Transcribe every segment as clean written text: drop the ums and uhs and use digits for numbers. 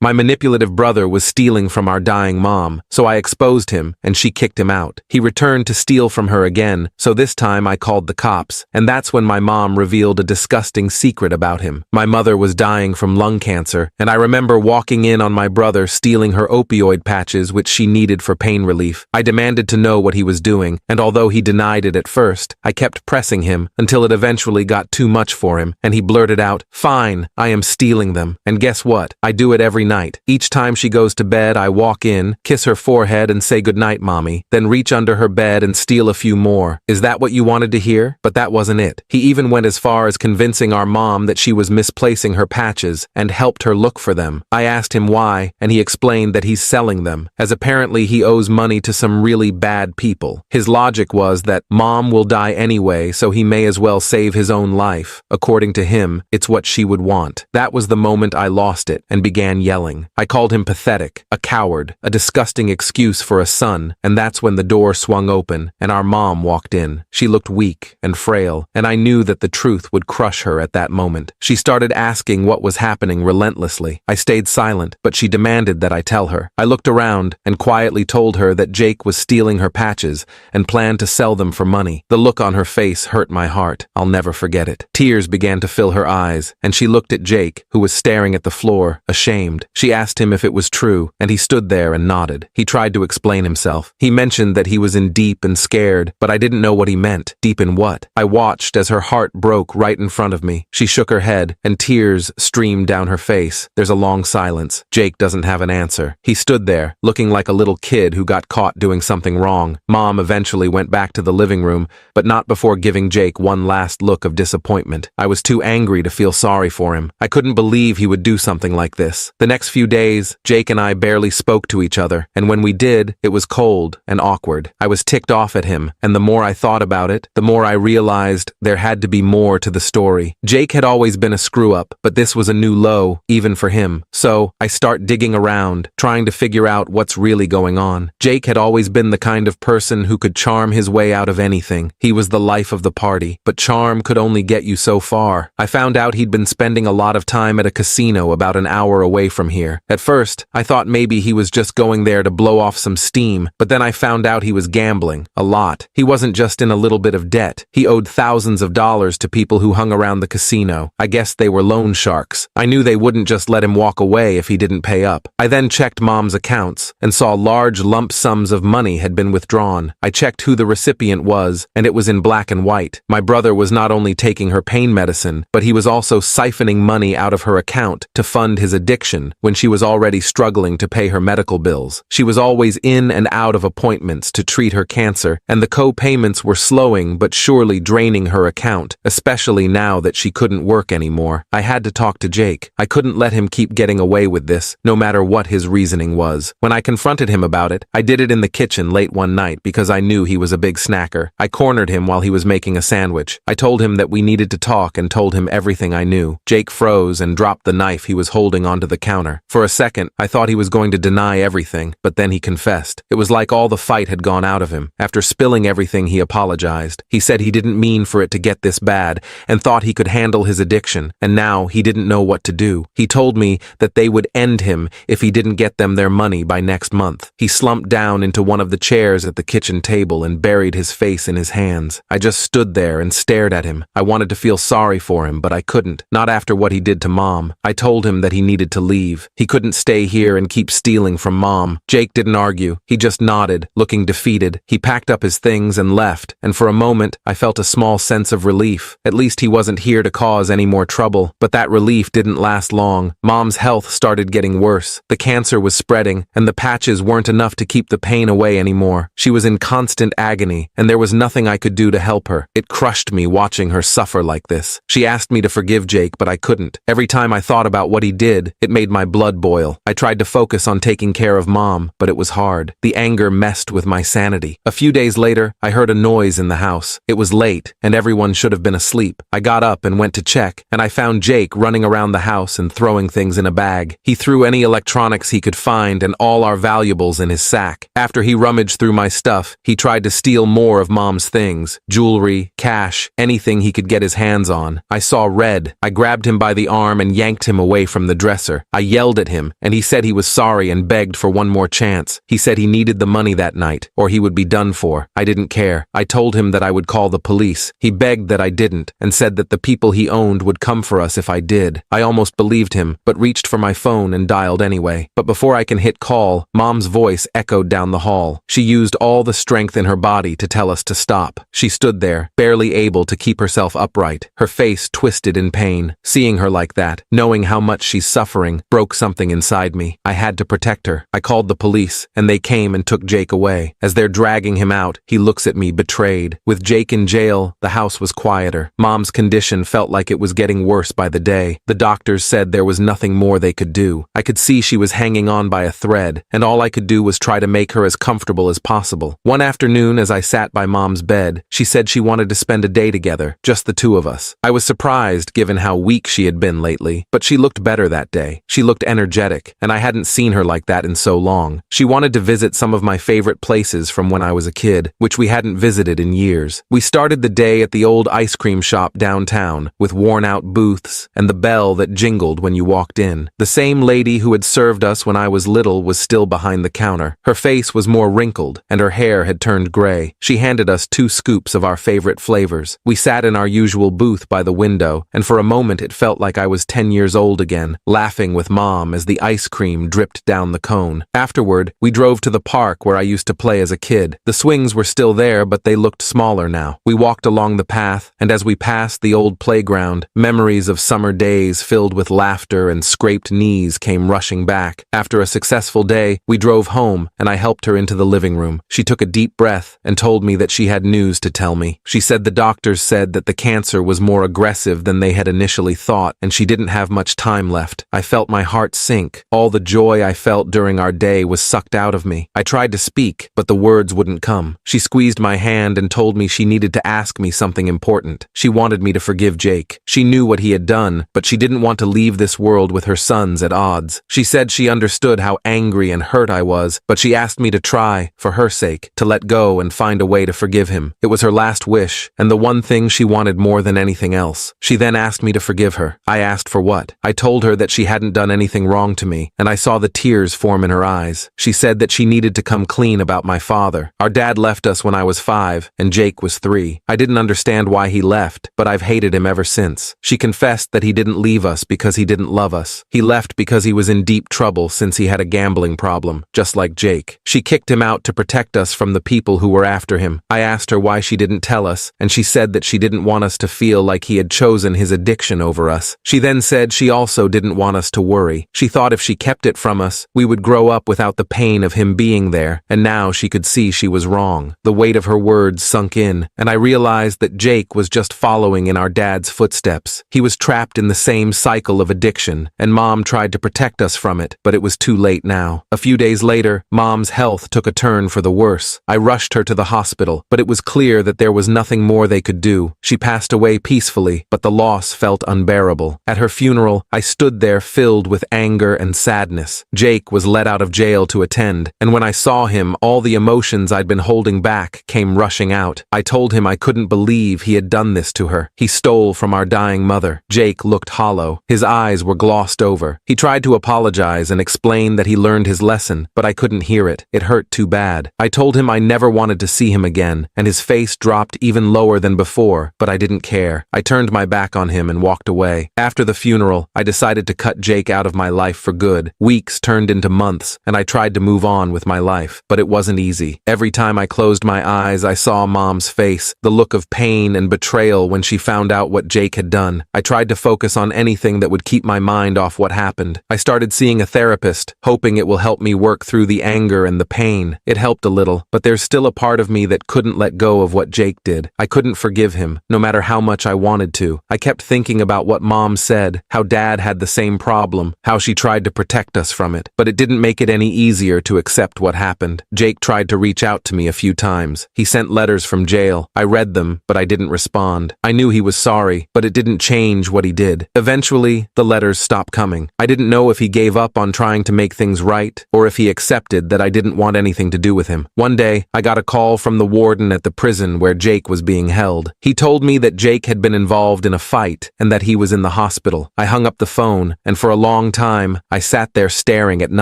My manipulative brother was stealing from our dying mom, so I exposed him, and she kicked him out. He returned to steal from her again, so this time I called the cops, and that's when my mom revealed a disgusting secret about him. My mother was dying from lung cancer, and I remember walking in on my brother stealing her opioid patches which she needed for pain relief. I demanded to know what he was doing, and although he denied it at first, I kept pressing him until it eventually got too much for him, and he blurted out, "Fine, I am stealing them." And guess what? I do it every night. Each time she goes to bed, I walk in, kiss her forehead and say goodnight, mommy, then reach under her bed and steal a few more. Is that what you wanted to hear? But that wasn't it. He even went as far as convincing our mom that she was misplacing her patches and helped her look for them. I asked him why, and he explained that he's selling them, as apparently he owes money to some really bad people. His logic was that mom will die anyway, so he may as well save his own life. According to him, it's what she would want. That was the moment I lost it and began yelling. I called him pathetic, a coward, a disgusting excuse for a son, and that's when the door swung open and our mom walked in. She looked weak and frail, and I knew that the truth would crush her at that moment. She started asking what was happening relentlessly. I stayed silent, but she demanded that I tell her. I looked around and quietly told her that Jake was stealing her patches and planned to sell them for money. The look on her face hurt my heart. I'll never forget it. Tears began to fill her eyes, and she looked at Jake, who was staring at the floor, ashamed. She asked him if it was true, and he stood there and nodded. He tried to explain himself. He mentioned that he was in deep and scared, but I didn't know what he meant. Deep in what? I watched as her heart broke right in front of me. She shook her head, and tears streamed down her face. There's a long silence. Jake doesn't have an answer. He stood there, looking like a little kid who got caught doing something wrong. Mom eventually went back to the living room, but not before giving Jake one last look of disappointment. I was too angry to feel sorry for him. I couldn't believe he would do something like this. The next few days, Jake and I barely spoke to each other, and when we did, it was cold and awkward. I was ticked off at him, and the more I thought about it, the more I realized there had to be more to the story. Jake had always been a screw-up, but this was a new low, even for him. So, I start digging around, trying to figure out what's really going on. Jake had always been the kind of person who could charm his way out of anything. He was the life of the party, but charm could only get you so far. I found out he'd been spending a lot of time at a casino about an hour away from here. At first, I thought maybe he was just going there to blow off some steam, but then I found out he was gambling. A lot. He wasn't just in a little bit of debt. He owed thousands of dollars to people who hung around the casino. I guess they were loan sharks. I knew they wouldn't just let him walk away if he didn't pay up. I then checked Mom's accounts and saw large lump sums of money had been withdrawn. I checked who the recipient was, and it was in black and white. My brother was not only taking her pain medicine, but he was also siphoning money out of her account to fund his addiction when she was already struggling to pay her medical bills. She was always in and out of appointments to treat her cancer, and the co-payments were slowing but surely draining her account, especially now that she couldn't work anymore. I had to talk to Jake. I couldn't let him keep getting away with this, no matter what his reasoning was. When I confronted him about it, I did it in the kitchen late one night because I knew he was a big snacker. I cornered him while he was making a sandwich. I told him that we needed to talk and told him everything I knew. Jake froze and dropped the knife he was holding onto the counter. For a second, I thought he was going to deny everything, but then he confessed. It was like all the fight had gone out of him. After spilling everything, he apologized. He said he didn't mean for it to get this bad and thought he could handle his addiction, and now he didn't know what to do. He told me that they would end him if he didn't get them their money by next month. He slumped down into one of the chairs at the kitchen table and buried his face in his hands. I just stood there and stared at him. I wanted to feel sorry for him, but I couldn't. Not after what he did to Mom. I told him that he needed to leave. He couldn't stay here and keep stealing from Mom. Jake didn't argue. He just nodded, looking defeated. He packed up his things and left, and for a moment, I felt a small sense of relief. At least he wasn't here to cause any more trouble. But that relief didn't last long. Mom's health started getting worse. The cancer was spreading, and the patches weren't enough to keep the pain away anymore. She was in constant agony, and there was nothing I could do to help her. It crushed me watching her suffer like this. She asked me to forgive Jake, but I couldn't. Every time I thought about what he did, it made my blood boil. I tried to focus on taking care of Mom, but it was hard. The anger messed with my sanity. A few days later, I heard a noise in the house. It was late, and everyone should have been asleep. I got up and went to check, and I found Jake running around the house and throwing things in a bag. He threw any electronics he could find and all our valuables in his sack. After he rummaged through my stuff, he tried to steal more of Mom's things. Jewelry, cash, anything he could get his hands on. I saw red. I grabbed him by the arm and yanked him away from the dresser. I yelled at him, and he said he was sorry and begged for one more chance. He said he needed the money that night, or he would be done for. I didn't care. I told him that I would call the police. He begged that I didn't, and said that the people he owned would come for us if I did. I almost believed him, but reached for my phone and dialed anyway. But before I can hit call, Mom's voice echoed down the hall. She used all the strength in her body to tell us to stop. She stood there, barely able to keep herself upright, her face twisted in pain. Seeing her like that, knowing how much she's suffering, broke something inside me. I had to protect her. I called the police, and they came and took Jake away. As they're dragging him out, he looks at me betrayed. With Jake in jail, the house was quieter. Mom's condition felt like it was getting worse by the day. The doctors said there was nothing more they could do. I could see she was hanging on by a thread, and all I could do was try to make her as comfortable as possible. One afternoon, as I sat by Mom's bed, she said she wanted to spend a day together, just the two of us. I was surprised given how weak she had been lately, but she looked better that day. She looked energetic, and I hadn't seen her like that in so long. She wanted to visit some of my favorite places from when I was a kid, which we hadn't visited in years. We started the day at the old ice cream shop downtown, with worn-out booths and the bell that jingled when you walked in. The same lady who had served us when I was little was still behind the counter. Her face was more wrinkled, and her hair had turned gray. She handed us 2 scoops of our favorite flavors. We sat in our usual booth by the window, and for a moment it felt like I was 10 years old again, laughing with Mom as the ice cream dripped down the cone. Afterward, we drove to the park where I used to play as a kid. The swings were still there, but they looked smaller now. We walked along the path, and as we passed the old playground, memories of summer days filled with laughter and scraped knees came rushing back. After a successful day, we drove home, and I helped her into the living room. She took a deep breath and told me that she had news to tell me. She said the doctors said that the cancer was more aggressive than they had initially thought, and she didn't have much time left. I felt my heart sink. All the joy I felt during our day was sucked out of me. I tried to speak, but the words wouldn't come. She squeezed my hand and told me she needed to ask me something important. She wanted me to forgive Jake. She knew what he had done, but she didn't want to leave this world with her sons at odds. She said she understood how angry and hurt I was, but she asked me to try, for her sake, to let go and find a way to forgive him. It was her last wish, and the one thing she wanted more than anything else. She then asked me to forgive her. I asked for what? I told her that she hadn't done anything wrong to me, and I saw the tears form in her eyes. She said that she needed to come clean about my father. Our dad left us when I was 5, and Jake was 3. I didn't understand why he left, but I've hated him ever since. She confessed that he didn't leave us because he didn't love us. He left because he was in deep trouble since he had a gambling problem, just like Jake. She kicked him out to protect us from the people who were after him. I asked her why she didn't tell us, and she said that she didn't want us to feel like he had chosen his addiction over us. She then said she also didn't want us to worry. She thought if she kept it from us, we would grow up without the pain of him being there, and now she could see she was wrong. The weight of her words sunk in, and I realized that Jake was just following in our dad's footsteps. He was trapped in the same cycle of addiction, and Mom tried to protect us from it, but it was too late now. A few days later, Mom's health took a turn for the worse. I rushed her to the hospital, but it was clear that there was nothing more they could do. She passed away peacefully, but the loss felt unbearable. At her funeral, I stood there filled with anger and sadness. Jake was let out of jail to attend, and when I saw him, all the emotions I'd been holding back came rushing out. I told him I couldn't believe he had done this to her. He stole from our dying mother. Jake looked hollow. His eyes were glossed over. He tried to apologize and explain that he learned his lesson, but I couldn't hear it. It hurt too bad. I told him I never wanted to see him again, and his face dropped even lower than before, but I didn't care. I turned my back on him and walked away. After the funeral, I decided to cut Jake out of my life for good. Weeks turned into months, and I tried to move on with my life, but it wasn't easy. Every time I closed my eyes, I saw Mom's face, the look of pain and betrayal when she found out what Jake had done. I tried to focus on anything that would keep my mind off what happened. I started seeing a therapist, hoping it will help me work through the anger and the pain. It helped a little, but there's still a part of me that couldn't let go of what Jake did. I couldn't forgive him, no matter how much I wanted to. I kept thinking about what Mom said, how Dad had the same problem, how she tried to protect us from it, but it didn't make it any easier to accept what happened. Jake tried to reach out to me a few times. He sent letters from jail. I read them, but I didn't respond. I knew he was sorry, but it didn't change what he did. Eventually, the letters stopped coming. I didn't know if he gave up on trying to make things right, or if he accepted that I didn't want anything to do with him. One day, I got a call from the warden at the prison where Jake was being held. He told me that Jake had been involved in a fight and that he was in the hospital. I hung up the phone, and for a long long time, I sat there staring at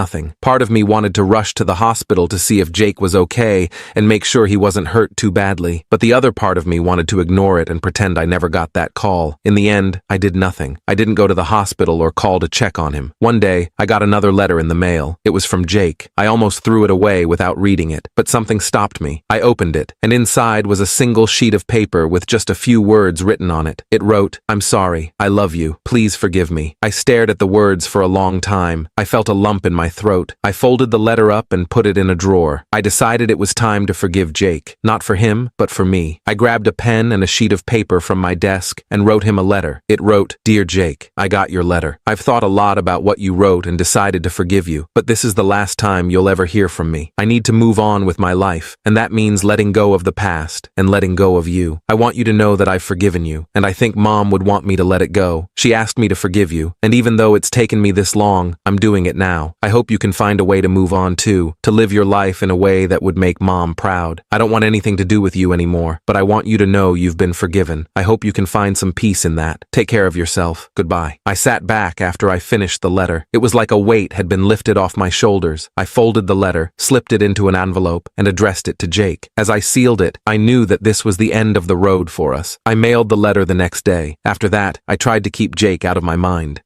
nothing. Part of me wanted to rush to the hospital to see if Jake was okay and make sure he wasn't hurt too badly, but the other part of me wanted to ignore it and pretend I never got that call. In the end, I did nothing. I didn't go to the hospital or call to check on him. One day, I got another letter in the mail. It was from Jake. I almost threw it away without reading it, but something stopped me. I opened it, and inside was a single sheet of paper with just a few words written on it. It wrote, "I'm sorry. I love you. Please forgive me." I stared at the words for a long time. I felt a lump in my throat. I folded the letter up and put it in a drawer. I decided it was time to forgive Jake. Not for him, but for me. I grabbed a pen and a sheet of paper from my desk and wrote him a letter. It wrote, "Dear Jake, I got your letter. I've thought a lot about what you wrote and decided to forgive you, but this is the last time you'll ever hear from me. I need to move on with my life, and that means letting go of the past and letting go of you. I want you to know that I've forgiven you, and I think Mom would want me to let it go. She asked me to forgive you, and even though it's taken me this long, I'm doing it now. I hope you can find a way to move on too, to live your life in a way that would make Mom proud. I don't want anything to do with you anymore, but I want you to know you've been forgiven. I hope you can find some peace in that. Take care of yourself. Goodbye." I sat back after I finished the letter. It was like a weight had been lifted off my shoulders. I folded the letter, slipped it into an envelope, and addressed it to Jake. As I sealed it, I knew that this was the end of the road for us. I mailed the letter the next day. After that, I tried to keep Jake out of my mind.